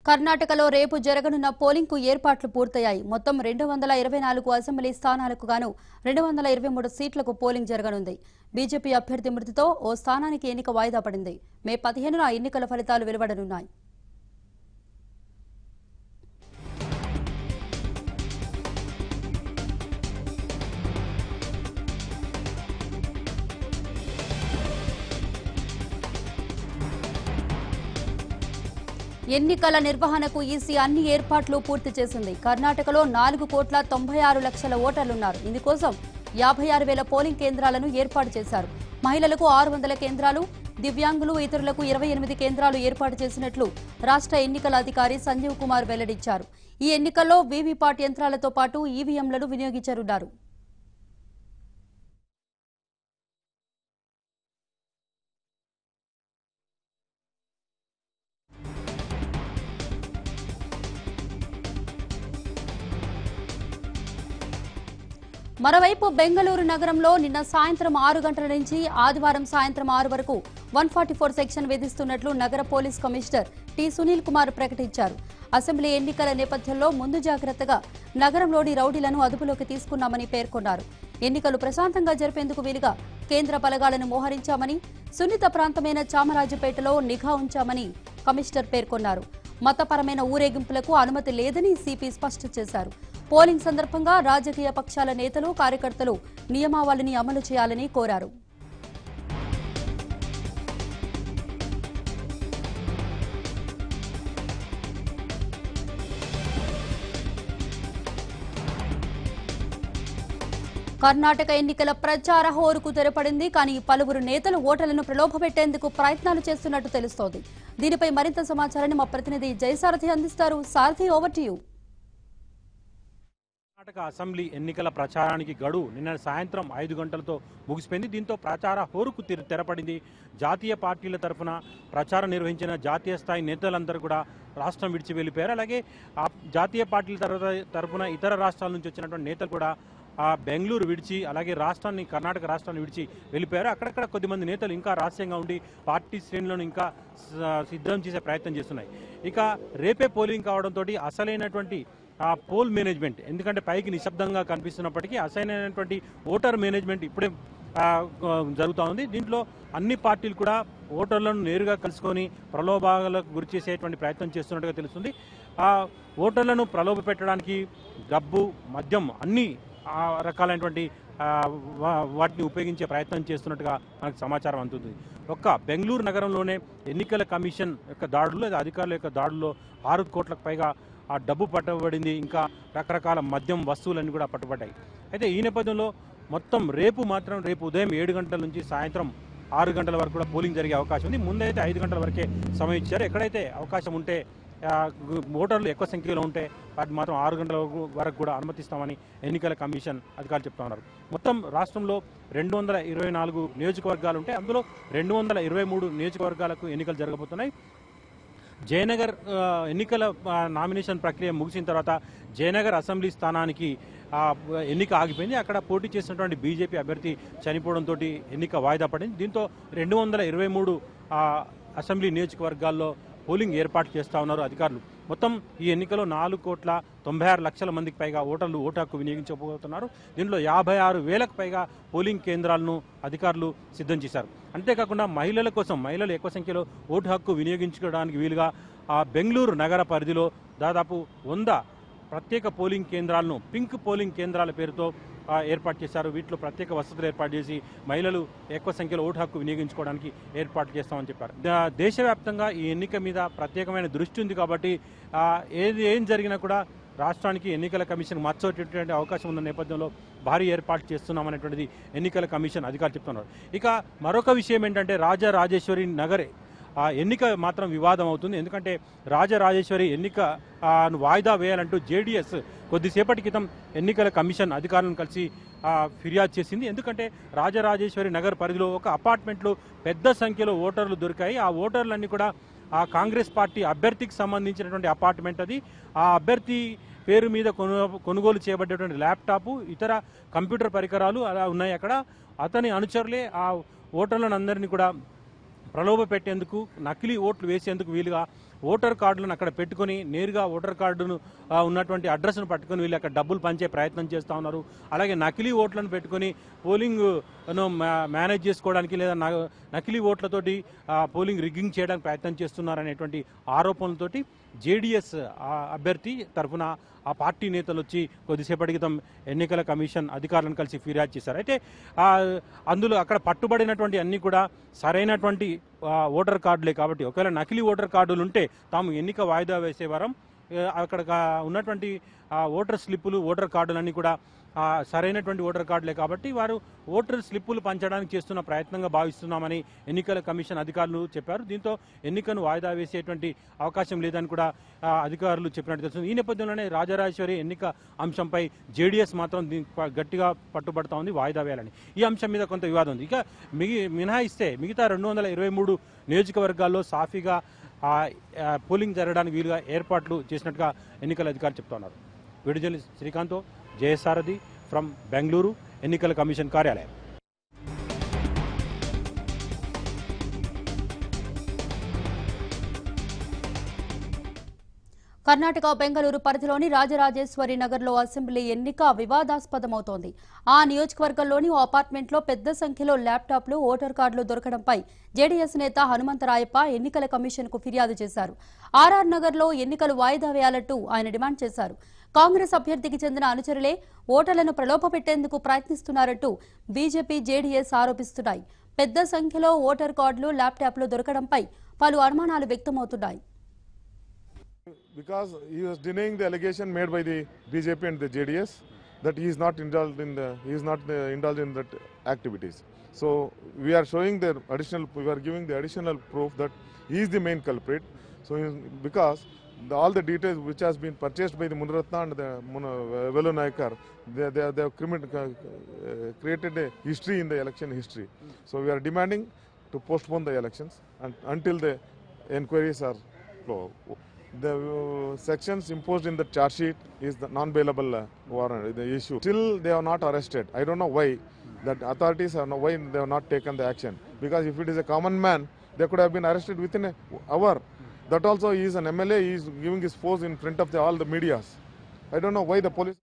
కర్ణాటకలో రేపు జరగనున్న పోలింగ్కు ఏర్పాట్లు పూర్తయ్యాయి. మొత్తం 224 అసెంబ్లీ స్థానాలకు గాను 223 సీట్లకు పోలింగ్ జరగనుంది. బీజేపీ అభ్యర్థి మృతితో ఓ స్థానానికి ఎన్నిక వాయిదా పడింది. మే 15న ఎన్నికల ఫలితాలు వెలువడనున్నాయి. ఎన్నికల నిర్వహణకు ఈసీ అన్ని ఏర్పాట్లు పూర్తి చేసింది. కర్ణాటకలో 4,96,00,000 ఓటర్లున్నారు. ఇందుకోసం 56,000 పోలింగ్ కేంద్రాలను ఏర్పాటు చేశారు. మహిళలకు 600 కేంద్రాలు, దివ్యాంగులు ఇతరులకు 28 కేంద్రాలు ఏర్పాటు చేసినట్లు రాష్ట్ర ఎన్నికల అధికారి సంజీవ్ కుమార్ వెల్లడించారు. ఈ ఎన్నికల్లో వీవీప్యాట్ యంత్రాలతో పాటు ఈవీఎంలను వినియోగించనున్నారు. మరోవైపు బెంగళూరు నగరంలో నిన్న సాయంత్రం 6 గంటల నుంచి ఆదివారం సాయంత్రం 6 వరకు 144 సెక్షన్ విధిస్తున్నట్లు నగర police commissioner T Sunil Kumar ప్రకటించారు. అసెంబ్లీ ఎన్నికల నేపథ్యంలో ముందు జాగ్రత్తగా నగరంలోని రౌడీలను అదుపులోకి తీసుకున్నామని పేర్కొన్నారు. ఎన్నికలు ప్రశాంతంగా జరిపేందుకు వీలుగా కేంద్ర బలగాలను మోహరించామని, సున్నిత ప్రాంతమైన చామరాజపేటలో నిఘా ఉంచామని కమిషనర్ పేర్కొన్నారు. మతపరమైన ఊరేగింపులకు అనుమతి లేదని సిపి స్పష్టం చేశారు. పోలింగ్ సందర్భంగా రాజకీయ పక్షాల నేతలు, కార్యకర్తలు నియమావళిని అమలు చేయాలని కోరారు. కర్ణాటక ఎన్నికల ప్రచార హోరుకు తెరపడింది. కానీ పలువురు నేతలు ఓటర్లను ప్రలోభపెట్టేందుకు ప్రయత్నాలు చేస్తున్నట్టు తెలుస్తోంది. దీనిపై మరింత సమాచారాన్ని మా ప్రతినిధి జయసారథి అందిస్తారు. Sarathi, over to you. Karnataka assembly ఎన్నికల ప్రచారానికి గడువు నిన్న సాయంత్రం 5 గంటలతో ముగిసిపోయింది. దీంతో ప్రచార హోరుకు తెరపడింది. జాతీయ పార్టీల తరఫున ప్రచారం నిర్వహించిన జాతీయ స్థాయి నేతలందరూ కూడా రాష్ట్రం విడిచి వెళ్ళిపోయారు. అలాగే ఆ జాతీయ పార్టీల తరఫున ఇతర రాష్ట్రాల నుంచి వచ్చినటువంటి నేతలు కూడా బెంగళూరు విడిచి, అలాగే కర్ణాటక రాష్ట్రాన్ని విడిచి వెళ్ళిపోయారు. అక్కడక్కడ కొద్దిమంది నేతలు ఇంకా రహస్యంగా ఉండి పార్టీ శ్రేణులను ఇంకా సిద్ధం చేసే ప్రయత్నం చేస్తున్నాయి. ఇక రేపే పోలింగ్ కావడంతో అసలైనటువంటి పోల్ మేనేజ్మెంట్, ఎందుకంటే పైకి నిశ్శబ్దంగా కనిపిస్తున్నప్పటికీ అసలైనటువంటి ఓటర్ మేనేజ్మెంట్ ఇప్పుడే జరుగుతూ ఉంది. దీంట్లో అన్ని పార్టీలు కూడా ఓటర్లను నేరుగా కలుసుకొని ప్రలోభాలకు గురి చేసేటువంటి ప్రయత్నం చేస్తున్నట్టుగా తెలుస్తుంది. ఓటర్లను ప్రలోభ పెట్టడానికి డబ్బు, మద్యం అన్ని రకాలైనటువంటి వాటిని ఉపయోగించే ప్రయత్నం చేస్తున్నట్టుగా మనకు సమాచారం అందుతుంది. ఒక్క బెంగళూరు నగరంలోనే ఎన్నికల కమిషన్ యొక్క దాడులు లేదా అధికారుల యొక్క దాడుల్లో 6 కోట్లకు పైగా ఆ డబ్బు పట్టబడింది. ఇంకా రకరకాల మద్యం వస్తువులన్నీ కూడా పట్టుబడ్డాయి. అయితే ఈ నేపథ్యంలో మొత్తం రేపు ఉదయం 7 గంటల నుంచి సాయంత్రం 6 గంటల వరకు కూడా పోలింగ్ జరిగే అవకాశం ఉంది. ముందైతే 5 గంటల వరకే సమయం ఇచ్చారు. ఎక్కడైతే అవకాశం ఉంటే ఓటర్లు ఎక్కువ సంఖ్యలో ఉంటే వాటి మాత్రం 6 గంటల వరకు కూడా అనుమతిస్తామని ఎన్నికల కమిషన్ అధికారులు చెప్తా ఉన్నారు. మొత్తం రాష్ట్రంలో 224 నియోజకవర్గాలు ఉంటాయి. అందులో 223 నియోజకవర్గాలకు ఎన్నికలు జరగబోతున్నాయి. జయనగర్ ఎన్నికల నామినేషన్ ప్రక్రియ ముగిసిన తర్వాత జయనగర్ అసెంబ్లీ స్థానానికి ఎన్నిక ఆగిపోయింది. అక్కడ పోటీ చేసినటువంటి బీజేపీ అభ్యర్థి చనిపోవడంతో ఎన్నిక వాయిదా పడింది. దీంతో 223 అసెంబ్లీ నియోజకవర్గాల్లో పోలింగ్ ఏర్పాటు చేస్తూ ఉన్నారు అధికారులు. మొత్తం ఈ ఎన్నికలో 4,96,00,000 మందికి పైగా ఓటర్లు ఓటు హక్కు వినియోగించబోతున్నారు. దీంట్లో 56,000కు పైగా పోలింగ్ కేంద్రాలను అధికారులు సిద్ధం చేశారు. అంతేకాకుండా మహిళలు ఎక్కువ సంఖ్యలో ఓటు హక్కు వినియోగించుకోవడానికి వీలుగా బెంగళూరు నగర పరిధిలో దాదాపు 100 ప్రత్యేక పోలింగ్ కేంద్రాలను పింక్ పోలింగ్ కేంద్రాల పేరుతో ఏర్పాటు చేశారు. వీటిలో ప్రత్యేక వసతులు ఏర్పాటు చేసి మహిళలు ఎక్కువ సంఖ్యలో ఓటు హక్కు వినియోగించుకోవడానికి ఏర్పాటు చేస్తామని చెప్పారు. దేశవ్యాప్తంగా ఈ ఎన్నిక మీద ప్రత్యేకమైన దృష్టి ఉంది కాబట్టి ఏం జరిగినా కూడా రాష్ట్రానికి ఎన్నికల కమిషన్ మచ్చోటేటువంటి అవకాశం ఉన్న నేపథ్యంలో భారీ ఏర్పాటు చేస్తున్నామనేటువంటిది ఎన్నికల కమిషన్ అధికారులు చెప్తున్నారు. ఇక మరొక విషయం ఏంటంటే రాజరాజేశ్వరి నగర్ ఎన్నిక మాత్రం వివాదం అవుతుంది. ఎందుకంటే రాజరాజేశ్వరి ఎన్నిక వాయిదా వేయాలంటూ జేడీఎస్ కొద్దిసేపటి క్రితం ఎన్నికల కమిషన్ అధికారులను కలిసి ఫిర్యాదు చేసింది. ఎందుకంటే రాజరాజేశ్వరి నగర్ పరిధిలో ఒక అపార్ట్మెంట్లో పెద్ద సంఖ్యలో ఓటర్లు దొరికాయి. ఆ ఓటర్లన్నీ కూడా కాంగ్రెస్ పార్టీ అభ్యర్థికి సంబంధించినటువంటి అపార్ట్మెంట్ అది. ఆ అభ్యర్థి పేరు మీద కొనుగోలు చేయబడ్డటువంటి ల్యాప్టాప్, ఇతర కంప్యూటర్ పరికరాలు అలా ఉన్నాయి. అక్కడ అతని అనుచరులే ఆ ఓటర్లను అందరినీ కూడా ప్రలోభ పెట్టేందుకు, నకిలీ ఓట్లు వేసేందుకు వీలుగా ఓటర్ కార్డులను అక్కడ పెట్టుకొని నేరుగా ఓటర్ కార్డును ఉన్నటువంటి అడ్రస్ను పట్టుకొని వీళ్ళు అక్కడ డబ్బులు పంచే ప్రయత్నం చేస్తూ ఉన్నారు. అలాగే నకిలీ ఓట్లను పెట్టుకొని పోలింగ్ మేనేజ్ చేసుకోవడానికి లేదా నకిలీ ఓట్లతోటి పోలింగ్ రిగ్గింగ్ చేయడానికి ప్రయత్నం చేస్తున్నారనేటువంటి ఆరోపణలతోటి జేడీఎస్ అభ్యర్థి తరఫున ఆ పార్టీ నేతలు వచ్చి కొద్దిసేపటి క్రితం ఎన్నికల కమిషన్ అధికారులను కలిసి ఫిర్యాదు చేశారు. అయితే అందులో అక్కడ పట్టుబడినటువంటి అన్ని కూడా సరైనటువంటి ఓటర్ కార్డులే కాబట్టి ఒకవేళ నకిలీ ఓటర్ కార్డులు ఉంటే తాము ఎన్నిక వాయిదా వేసే వారం అక్కడ ఉన్నటువంటి ఓటర్ స్లిప్పులు ఓటర్ కార్డులన్నీ కూడా సరైనటువంటి ఓటర్ కార్డులే కాబట్టి వారు ఓటర్ స్లిప్పులు పంచడానికి చేస్తున్న ప్రయత్నంగా భావిస్తున్నామని ఎన్నికల కమిషన్ అధికారులు చెప్పారు. దీంతో ఎన్నికను వాయిదా వేసేటువంటి అవకాశం లేదని కూడా అధికారులు చెప్పినట్టు తెలుస్తుంది. ఈ నేపథ్యంలోనే రాజరాజేశ్వరి ఎన్నిక అంశంపై జేడీఎస్ మాత్రం గట్టిగా పట్టుబడతా ఉంది వాయిదా వేయాలని. ఈ అంశం మీద కొంత వివాదం ఉంది. ఇక మినహాయిస్తే మిగతా 223 నియోజకవర్గాల్లో సాఫీగా పోలింగ్ జరగడానికి వీలుగా ఏర్పాట్లు చేసినట్టుగా ఎన్నికల అధికారులు చెప్తున్నారు. Video journalist శ్రీకాంత్తో Jayasarathi from Bengaluru ఎన్నికల కమిషన్ కార్యాలయం. కర్ణాటక బెంగళూరు పరిధిలోని రాజరాజేశ్వరి నగర్లో అసెంబ్లీ ఎన్నిక వివాదాస్పదమవుతోంది. ఆ నియోజకవర్గంలోని ఓ అపార్ట్మెంట్లో పెద్ద సంఖ్యలో ల్యాప్టాప్లు ఓటర్ కార్డులు దొరకడంపై జేడీఎస్ నేత హనుమంతరాయప్ప ఎన్నికల కమిషన్కు ఫిర్యాదు చేశారు. ఆర్ఆర్ నగర్లో ఎన్నికలు వాయిదా వేయాలంటూ ఆయన డిమాండ్ చేశారు. కాంగ్రెస్ అభ్యర్థికి చెందిన అనుచరులే ఓటర్లను ప్రలోభపెట్టేందుకు ప్రయత్నిస్తున్నారంటూ బీజేపీ జేడీఎస్ ఆరోపిస్తున్నాయి. పెద్ద సంఖ్యలో ఓటర్ కార్డులు ల్యాప్టాప్లు దొరకడంపై పలు అనుమానాలు వ్యక్తమవుతున్నాయి. Because he was denying the allegation made by the BJP and the JDS that he is not indulged in that activities. So we are showing we are giving the additional proof that he is the main culprit. So because all the details which has been purchased by the Munaratna and the Velu Naikar, they have created a history in the election history. So we are demanding to postpone the elections until the enquiries are closed. The sections imposed in the charge sheet is the non-bailable warrant, the issue. Still they are not arrested. I don't know why. That authorities why they have not taken the action. Because if it is a common man, they could have been arrested within an hour. That also he is an MLA, he is giving his pose in front of all the medias. I don't know why the police...